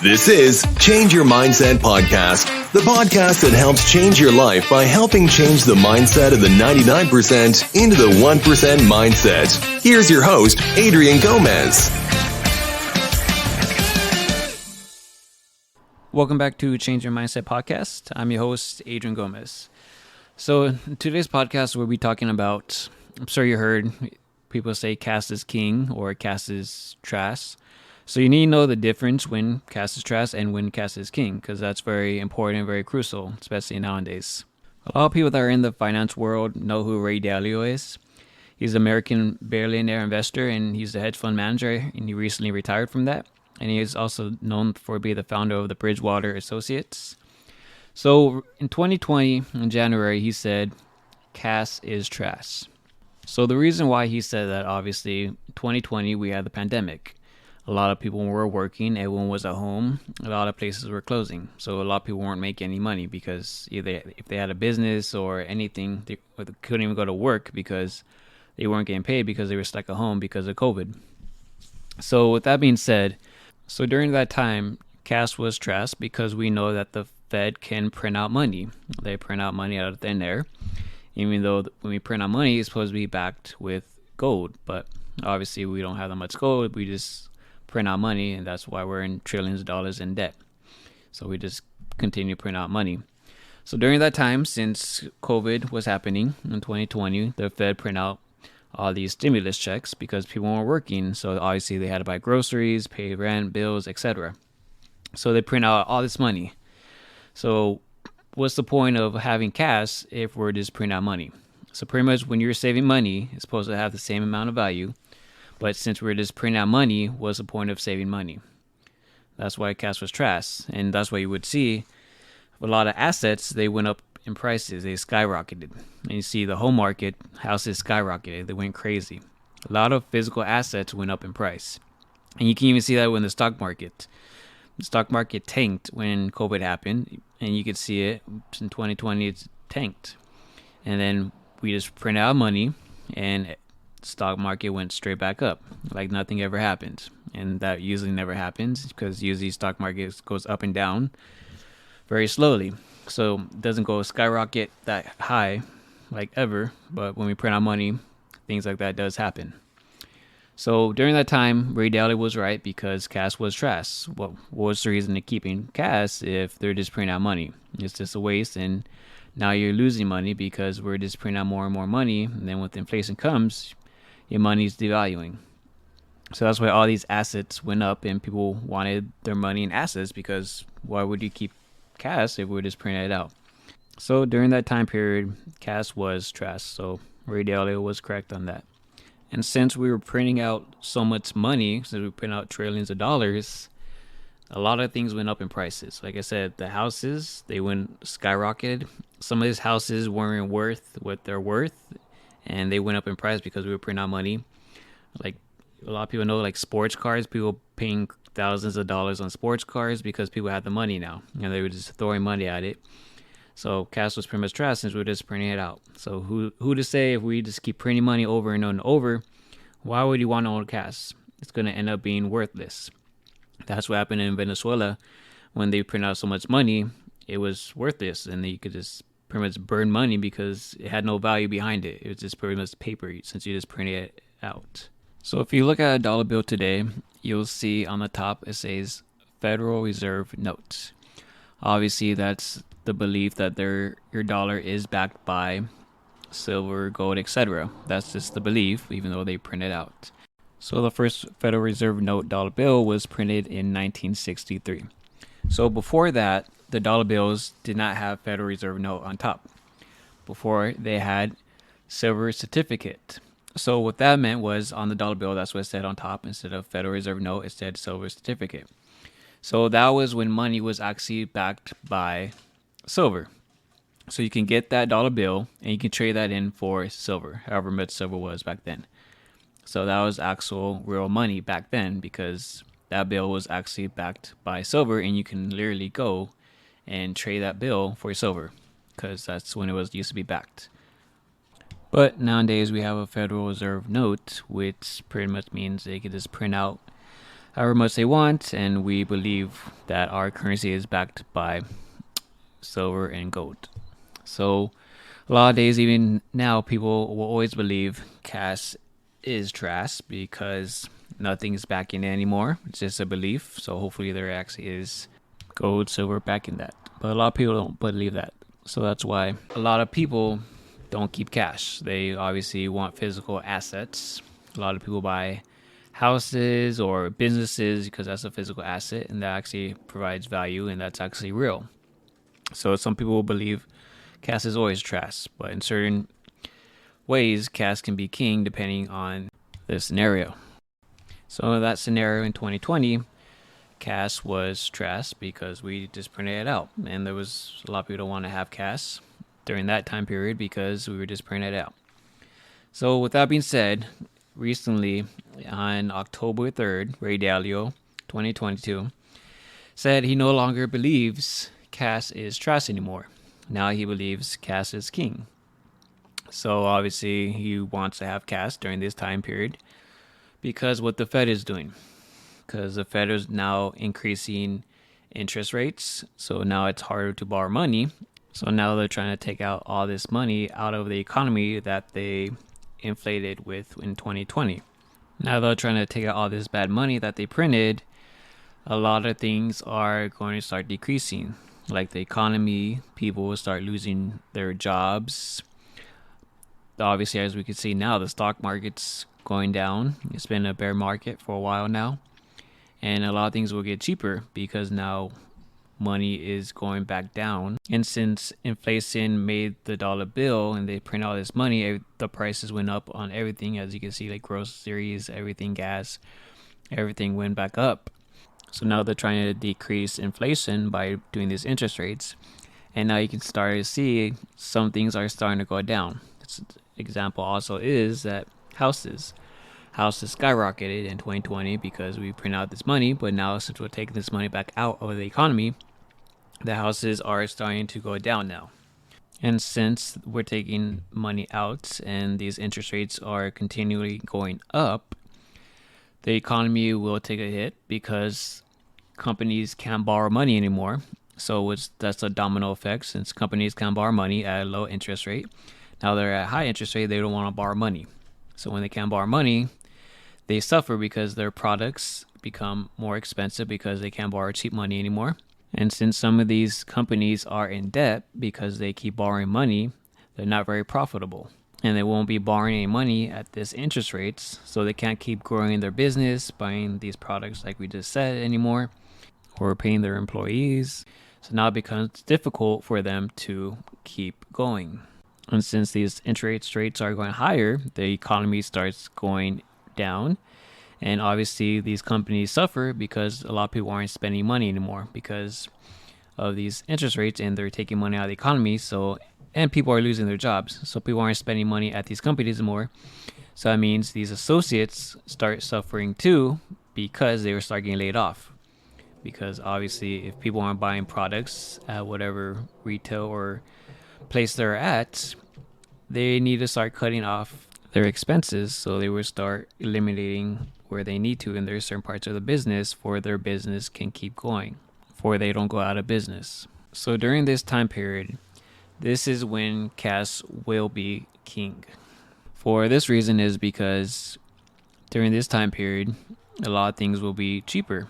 This is Change Your Mindset Podcast, the podcast that helps change your life by helping change the mindset of the 99% into the 1% mindset. Here's your host, Adrian Gomez. Welcome back to Change Your Mindset Podcast. I'm your host, Adrian Gomez. So in today's podcast, we'll be talking about, I'm sure you heard people say cash is king or cash is trash. So you need to know the difference when cash is trash and when cash is king, because that's very important, very crucial, especially nowadays. A lot of people that are in the finance world know who Ray Dalio is. He's an American billionaire investor, and he's a hedge fund manager, and he recently retired from that. And he is also known for being the founder of the Bridgewater Associates. So in 2020, in January, he said, cash is trash. So the reason why he said that, obviously, 2020, we had the pandemic. A lot of people were working, everyone was at home, a lot of places were closing. So a lot of people weren't making any money because either if they had a business or anything, they couldn't even go to work because they weren't getting paid because they were stuck at home because of COVID. So with that being said, so during that time, cash was trash because we know that the Fed can print out money. They print out money out of thin air, even though when we print out money, it's supposed to be backed with gold. But obviously, we don't have that much gold. We just print out money, and that's why we're in trillions of dollars in debt. So we just continue to print out money. So during that time, since COVID was happening in 2020, the Fed print out all these stimulus checks because people weren't working. So obviously they had to buy groceries, pay rent, bills, etc. So they print out all this money. So what's the point of having cash if we're just printing out money? So pretty much when you're saving money, it's supposed to have the same amount of value. But since we're just printing out money, what's the point of saving money? That's why cash was trash. And that's why you would see a lot of assets, they went up in prices. They skyrocketed. And you see the home market, houses skyrocketed. They went crazy. A lot of physical assets went up in price. And you can even see that with the stock market. The stock market tanked when COVID happened. And you could see it in 2020, it's tanked. And then we just printed out money and stock market went straight back up like nothing ever happened. And that usually never happens because usually stock market goes up and down very slowly. So it doesn't go skyrocket that high like ever. But when we print out money, things like that does happen. So during that time, Ray Dalio was right because cash was trash. What was the reason to keeping cash if they're just printing out money? It's just a waste, and now you're losing money because we're just printing out more and more money. And then when inflation comes, your money's devaluing. So that's why all these assets went up and people wanted their money in assets, because why would you keep cash if we're just printing it out? So during that time period, cash was trash. So Ray Dalio was correct on that. And since we were printing out so much money, since we print out trillions of dollars, a lot of things went up in prices. Like I said, the houses, they went skyrocketed. Some of these houses weren't worth what they're worth, and they went up in price because we were printing out money. Like a lot of people know, like sports cars, people paying thousands of dollars on sports cars because people had the money now, and they were just throwing money at it. So cash was pretty much trash since we were just printing it out. So who to say if we just keep printing money over and over, why would you want to own cash? It's going to end up being worthless. That's what happened in Venezuela. When they print out so much money, it was worthless, and you could just pretty much burn money because it had no value behind it. It was just pretty much paper since you just printed it out. So if you look at a dollar bill today, you'll see on the top it says Federal Reserve Notes. Obviously, that's the belief that your dollar is backed by silver, gold, etc. That's just the belief, even though they print it out. So the first Federal Reserve Note dollar bill was printed in 1963. So before that, the dollar bills did not have Federal Reserve Note on top. Before, they had silver certificate. So what that meant was on the dollar bill, that's what it said on top. Instead of Federal Reserve Note, it said silver certificate. So that was when money was actually backed by silver. So you can get that dollar bill and you can trade that in for silver, however much silver was back then. So that was actual real money back then because that bill was actually backed by silver, and you can literally go and trade that bill for silver because that's when it was used to be backed. But nowadays we have a Federal Reserve note, which pretty much means they could just print out however much they want, and we believe that our currency is backed by silver and gold. So a lot of days, even now, people will always believe cash is trash because nothing's backing it anymore. It's just a belief. So hopefully there actually is gold, silver backing that. But a lot of people don't believe that. So that's why a lot of people don't keep cash. They obviously want physical assets. A lot of people buy houses or businesses because that's a physical asset and that actually provides value and that's actually real. So some people believe cash is always trash, but in certain ways, cash can be king depending on the scenario. So in that scenario in 2020, cash was trash because we just printed it out, and there was a lot of people don't want to have cash during that time period because we were just printing it out. So with that being said, recently on October 3rd, Ray Dalio, 2022, said he no longer believes cash is trash anymore. Now he believes cash is king. So obviously he wants to have cash during this time period because what the Fed is doing. Because the Fed is now increasing interest rates. So now it's harder to borrow money. So now they're trying to take out all this money out of the economy that they inflated with in 2020. Now they're trying to take out all this bad money that they printed. A lot of things are going to start decreasing, like the economy. People will start losing their jobs. Obviously, as we can see now, the stock market's going down. It's been a bear market for a while now, and a lot of things will get cheaper because now money is going back down. And since inflation made the dollar bill and they print all this money, the prices went up on everything. As you can see, like groceries, everything, gas, everything went back up. So now they're trying to decrease inflation by doing these interest rates. And now you can start to see some things are starting to go down. Example also is that houses skyrocketed in 2020 because we print out this money, but now since we're taking this money back out of the economy, the houses are starting to go down now. And since we're taking money out and these interest rates are continually going up, the economy will take a hit because companies can't borrow money anymore. So that's a domino effect. Since companies can't borrow money at a low interest rate, now they're at high interest rate, they don't want to borrow money. So when they can't borrow money, they suffer because their products become more expensive because they can't borrow cheap money anymore. And since some of these companies are in debt because they keep borrowing money, they're not very profitable. And they won't be borrowing any money at this interest rates, so they can't keep growing their business, buying these products like we just said anymore, or paying their employees. So now it becomes difficult for them to keep going. And since these interest rates are going higher, the economy starts going down. And obviously these companies suffer because a lot of people aren't spending money anymore because of these interest rates, and they're taking money out of the economy. And people are losing their jobs. So people aren't spending money at these companies anymore. So that means these associates start suffering too because they were starting getting laid off. Because obviously if people aren't buying products at whatever retail or place they're at, they need to start cutting off their expenses. So they will start eliminating where they need to in their certain parts of the business for their business can keep going, for they don't go out of business. So during this time period, this is when cash will be king. For this reason is because during this time period, a lot of things will be cheaper,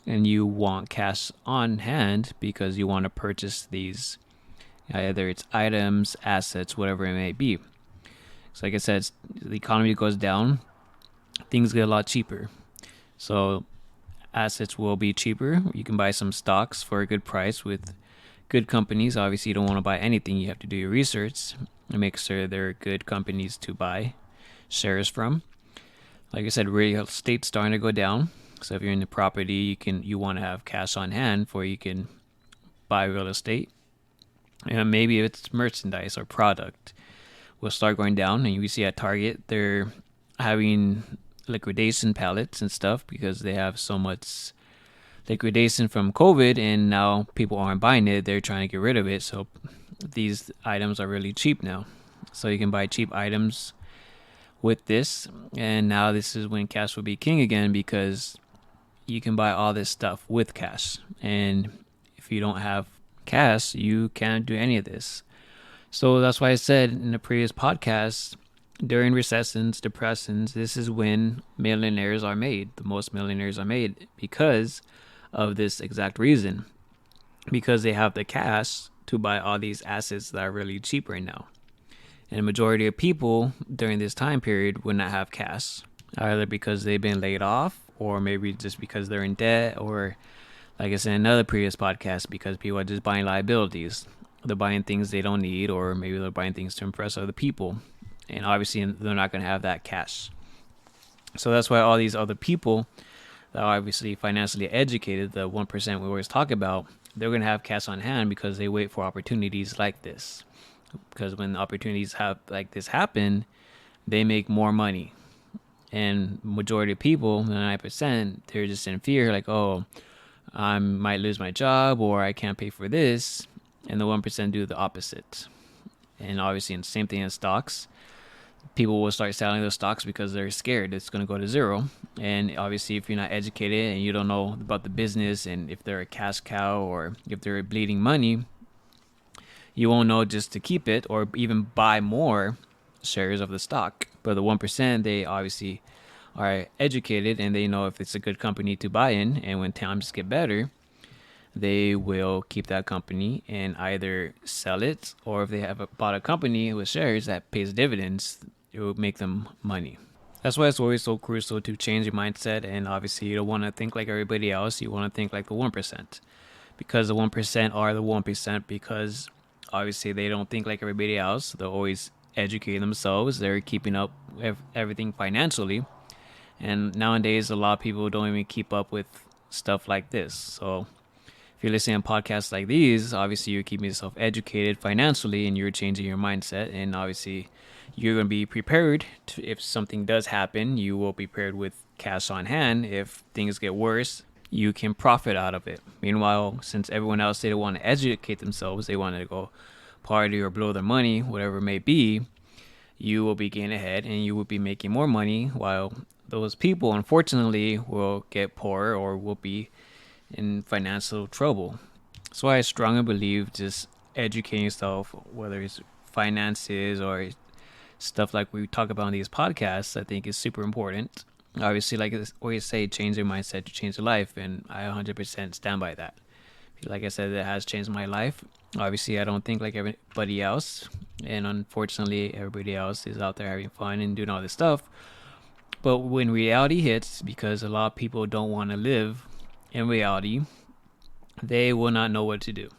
and you want cash on hand because you want to purchase these, either it's items, assets, whatever it may be. So like I said, the economy goes down, things get a lot cheaper. So assets will be cheaper. You can buy some stocks for a good price with good companies. Obviously, you don't want to buy anything. You have to do your research and make sure they're good companies to buy shares from. Like I said, real estate's starting to go down. So if you're in the property, you want to have cash on hand for you can buy real estate. And maybe if it's merchandise or product, will start going down. And you see at Target, they're having liquidation pallets and stuff because they have so much liquidation from COVID, and now people aren't buying it. They're trying to get rid of it. So these items are really cheap now. So you can buy cheap items with this. And now this is when cash will be king again because you can buy all this stuff with cash. And if you don't have cash, you can't do any of this. So that's why I said in the previous podcast, during recessions, depressions, this is when millionaires are made. The most millionaires are made because of this exact reason. Because they have the cash to buy all these assets that are really cheap right now. And the majority of people during this time period would not have cash, either because they've been laid off, or maybe just because they're in debt, or like I said in another previous podcast, because people are just buying liabilities. They're buying things they don't need, or maybe they're buying things to impress other people. And obviously they're not going to have that cash. So that's why all these other people that are obviously financially educated, the 1% we always talk about, they're going to have cash on hand because they wait for opportunities like this. Because when opportunities like this happen, they make more money. And majority of people, the 9%, they're just in fear, like, oh, I might lose my job, or I can't pay for this. And the 1% do the opposite. And obviously, the same thing in stocks. People will start selling those stocks because they're scared it's going to go to zero. And obviously, if you're not educated and you don't know about the business, and if they're a cash cow or if they're bleeding money, you won't know just to keep it or even buy more shares of the stock. But the 1%, they obviously are educated and they know if it's a good company to buy in. And when times get better, they will keep that company and either sell it, or if they have bought a company with shares that pays dividends, it will make them money. That's why it's always so crucial to change your mindset. And obviously, you don't want to think like everybody else. You want to think like the 1%, because the 1% are the 1%, because obviously they don't think like everybody else. They're always educating themselves. They're keeping up with everything financially. And nowadays, a lot of people don't even keep up with stuff like this. So if you're listening to podcasts like these, obviously you're keeping yourself educated financially and you're changing your mindset. And obviously you're going to be prepared to, if something does happen, you will be prepared with cash on hand. If things get worse, you can profit out of it. Meanwhile, since everyone else, they don't want to educate themselves, they want to go party or blow their money, whatever it may be, you will be getting ahead and you will be making more money, while those people, unfortunately, will get poorer or will be in financial trouble. That's why I strongly believe just educating yourself, whether it's finances or stuff like we talk about on these podcasts, I think is super important. Obviously, like I always say, change your mindset to change your life, and I 100% stand by that. Like I said, it has changed my life. Obviously, I don't think like everybody else, and unfortunately, everybody else is out there having fun and doing all this stuff. But when reality hits, because a lot of people don't want to live in reality, they will not know what to do.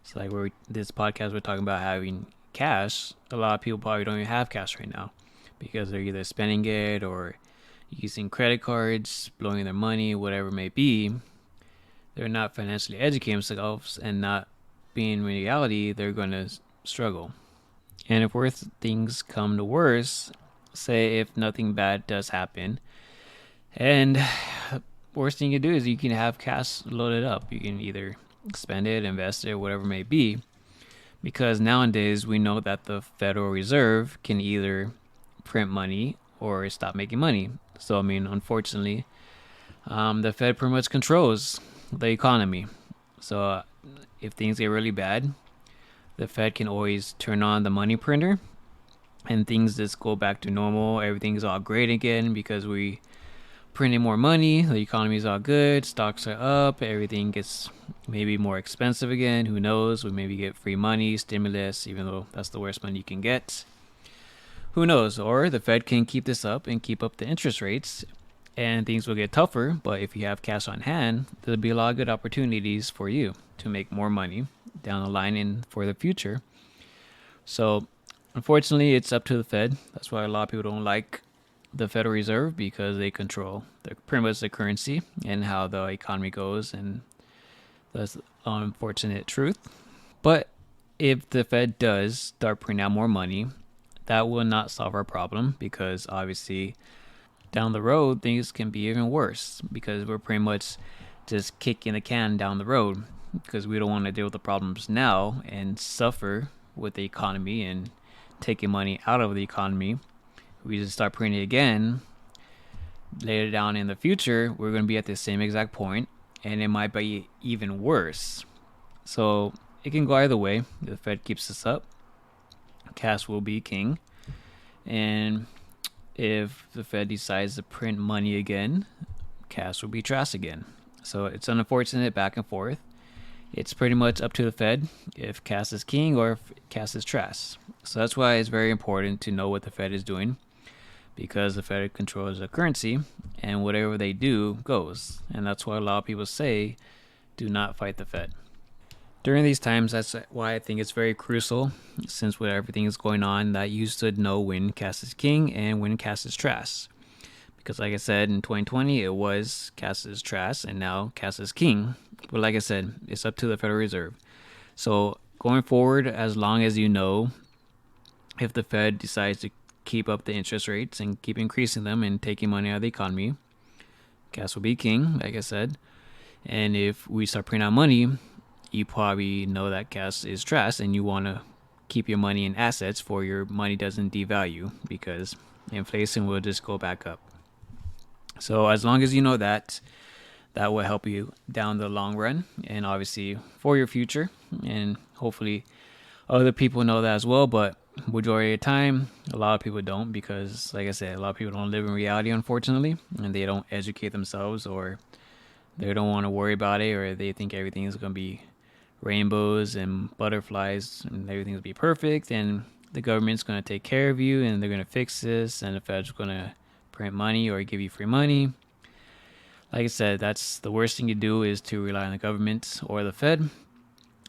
So like this podcast, we're talking about having cash. A lot of people probably don't even have cash right now because they're either spending it or using credit cards, blowing their money, whatever it may be. They're not financially educating themselves, and not being in reality, they're going to struggle. And if worse things come to worse, say if nothing bad does happen, and worst thing you do is you can have cash loaded up. You can either spend it, invest it, whatever it may be. Because nowadays we know that the Federal Reserve can either print money or stop making money. So, I mean, unfortunately, the Fed pretty much controls the economy. So if things get really bad, the Fed can always turn on the money printer and things just go back to normal. Everything's all great again because we printing more money, the economy is all good, stocks are up, everything gets maybe more expensive again, who knows, we maybe get free money, stimulus, even though that's the worst money you can get. Who knows, or the Fed can keep this up and keep up the interest rates and things will get tougher, but if you have cash on hand, there'll be a lot of good opportunities for you to make more money down the line and for the future. So unfortunately, it's up to the Fed. That's why a lot of people don't like the Federal Reserve, because they control pretty much the currency and how the economy goes, and that's the unfortunate truth. But if the Fed does start printing out more money, that will not solve our problem, because obviously down the road things can be even worse, because we're pretty much just kicking the can down the road, because we don't want to deal with the problems now and suffer with the economy and taking money out of the economy. We just start printing again, later down in the future, we're going to be at the same exact point, and it might be even worse. So it can go either way. If the Fed keeps this up, cash will be king. And if the Fed decides to print money again, cash will be trash again. So it's an unfortunate back and forth. It's pretty much up to the Fed if cash is king or if cash is trash. So that's why it's very important to know what the Fed is doing, because the Fed controls the currency, and whatever they do goes. And that's why a lot of people say, do not fight the Fed. During these times, that's why I think it's very crucial, since with everything is going on, that you should know when cash is king and when cash is trash. Because like I said, in 2020, it was cash is trash, and now cash is king. But like I said, it's up to the Federal Reserve. So going forward, as long as you know if the Fed decides to keep up the interest rates and keep increasing them and taking money out of the economy, cash will be king, like I said. And if we start printing out money, you probably know that cash is trash, and you want to keep your money in assets for your money doesn't devalue, because inflation will just go back up. So as long as you know that, that will help you down the long run, and obviously for your future, and hopefully other people know that as well. But majority of the time, a lot of people don't, because like I said, a lot of people don't live in reality, unfortunately, and they don't educate themselves, or they don't want to worry about it, or they think everything is going to be rainbows and butterflies and everything's going to be perfect, and the government's going to take care of you, and they're going to fix this, and the Fed's going to print money or give you free money. Like I said, that's the worst thing you do, is to rely on the government or the Fed,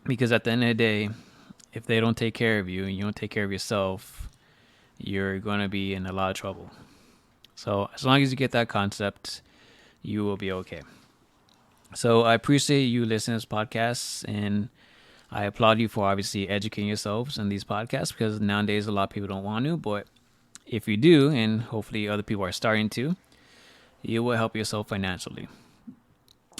because at the end of the day, if they don't take care of you and you don't take care of yourself, you're going to be in a lot of trouble. So as long as you get that concept, you will be okay. So I appreciate you listening to this podcast, and I applaud you for obviously educating yourselves in these podcasts, because nowadays a lot of people don't want to, but if you do, and hopefully other people are starting to, you will help yourself financially.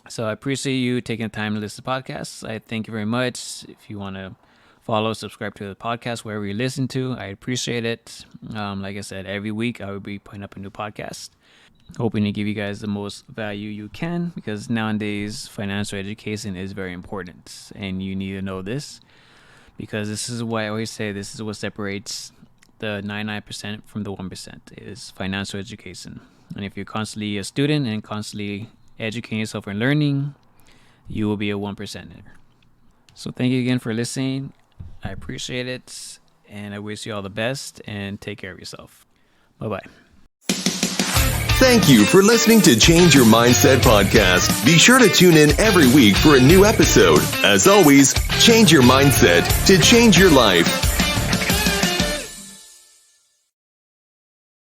So I appreciate you taking the time to listen to podcasts. I thank you very much. If you want to follow, subscribe to the podcast wherever you listen to, I appreciate it. Like I said, every week I will be putting up a new podcast, hoping to give you guys the most value you can, because nowadays financial education is very important, and you need to know this, because this is why I always say this is what separates the 99% from the 1%, is financial education. And if you're constantly a student and constantly educating yourself and learning, you will be a 1%er. So thank you again for listening. I appreciate it, and I wish you all the best, and take care of yourself. Bye-bye. Thank you for listening to Change Your Mindset podcast. Be sure to tune in every week for a new episode. As always, change your mindset to change your life.